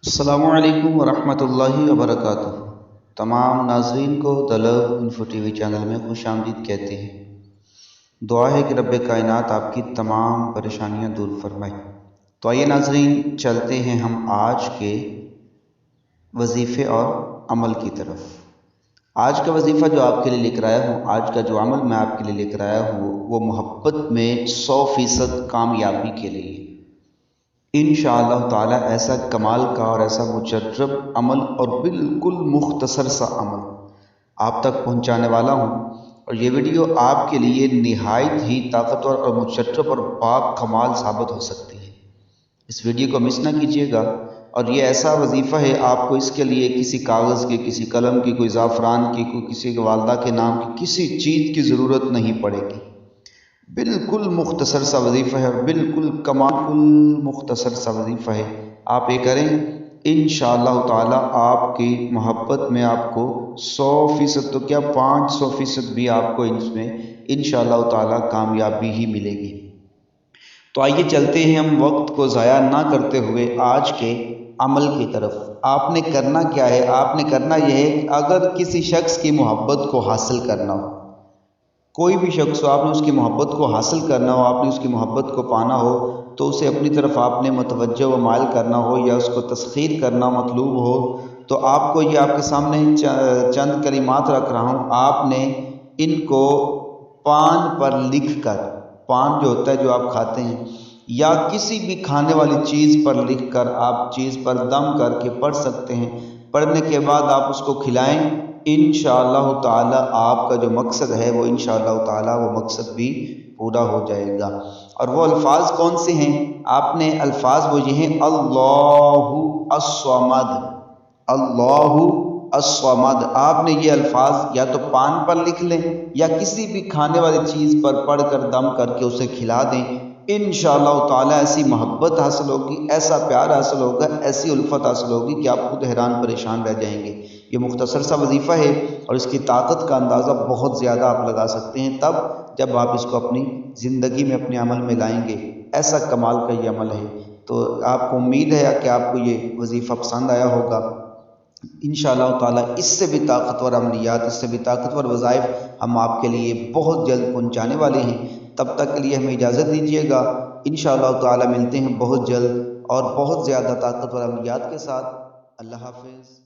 السلام علیکم ورحمۃ اللہ وبرکاتہ۔ تمام ناظرین کو دی لو انفو ٹی وی چینل میں خوش آمدید کہتے ہیں۔ دعا ہے کہ رب کائنات آپ کی تمام پریشانیاں دور فرمائے۔ تو آئیے ناظرین، چلتے ہیں ہم آج کے وظیفے اور عمل کی طرف۔ آج کا وظیفہ جو آپ کے لیے لے کر آیا ہوں، آج کا جو عمل میں آپ کے لیے لے کر آیا ہوں، وہ محبت میں 100% کامیابی کے لیے انشاءاللہ تعالی ایسا کمال کا اور ایسا مجرب عمل اور بالکل مختصر سا عمل آپ تک پہنچانے والا ہوں، اور یہ ویڈیو آپ کے لیے نہایت ہی طاقتور اور مجرب اور پاک کمال ثابت ہو سکتی ہے۔ اس ویڈیو کو مس نہ کیجیے گا، اور یہ ایسا وظیفہ ہے، آپ کو اس کے لیے کسی کاغذ کی، کسی قلم کی، کوئی زعفران کی، کوئی کسی والدہ کے نام کی کسی چیز کی ضرورت نہیں پڑے گی۔ بالکل مختصر سا وظیفہ ہے، اور بالکل کمال مختصر سا وظیفہ ہے۔ آپ یہ کریں، انشاءاللہ تعالی آپ کی محبت میں آپ کو 100% تو کیا 500% بھی آپ کو اس میں انشاءاللہ تعالی کامیابی ہی ملے گی۔ تو آئیے چلتے ہیں ہم وقت کو ضائع نہ کرتے ہوئے آج کے عمل کی طرف۔ آپ نے کرنا کیا ہے؟ آپ نے کرنا یہ ہے کہ اگر کسی شخص کی محبت کو حاصل کرنا ہو، کوئی بھی شخص ہو، آپ نے اس کی محبت کو حاصل کرنا ہو، آپ نے اس کی محبت کو پانا ہو، تو اسے اپنی طرف آپ نے متوجہ و مائل کرنا ہو یا اس کو تسخیر کرنا مطلوب ہو، تو آپ کو یہ آپ کے سامنے چند کلمات رکھ رہا ہوں۔ آپ نے ان کو پان پر لکھ کر، پان جو ہوتا ہے جو آپ کھاتے ہیں، یا کسی بھی کھانے والی چیز پر لکھ کر آپ چیز پر دم کر کے پڑھ سکتے ہیں۔ پڑھنے کے بعد آپ اس کو کھلائیں، انشاءاللہ تعالی آپ کا جو مقصد ہے وہ انشاءاللہ تعالی وہ مقصد بھی پورا ہو جائے گا۔ اور وہ الفاظ کون سے ہیں؟ آپ نے الفاظ وہ یہ ہیں: اللہ الصمد، اللہ الصمد۔ آپ نے یہ الفاظ یا تو پان پر لکھ لیں یا کسی بھی کھانے والی چیز پر پڑھ کر دم کر کے اسے کھلا دیں۔ انشاءاللہ تعالی ایسی محبت حاصل ہوگی، ایسا پیار حاصل ہوگا، ایسی الفت حاصل ہوگی کہ آپ خود حیران پریشان رہ جائیں گے۔ یہ مختصر سا وظیفہ ہے، اور اس کی طاقت کا اندازہ بہت زیادہ آپ لگا سکتے ہیں تب جب آپ اس کو اپنی زندگی میں اپنے عمل میں لائیں گے۔ ایسا کمال کا یہ عمل ہے۔ تو آپ کو امید ہے کہ آپ کو یہ وظیفہ پسند آیا ہوگا۔ انشاءاللہ تعالی اس سے بھی طاقتور عملیات، اس سے بھی طاقتور وظائف ہم آپ کے لیے بہت جلد پہنچانے والے ہیں۔ تب تک کے لیے ہمیں اجازت دیجیے گا۔ انشاءاللہ تعالی ملتے ہیں بہت جلد اور بہت زیادہ طاقتور عملیات کے ساتھ۔ اللہ حافظ۔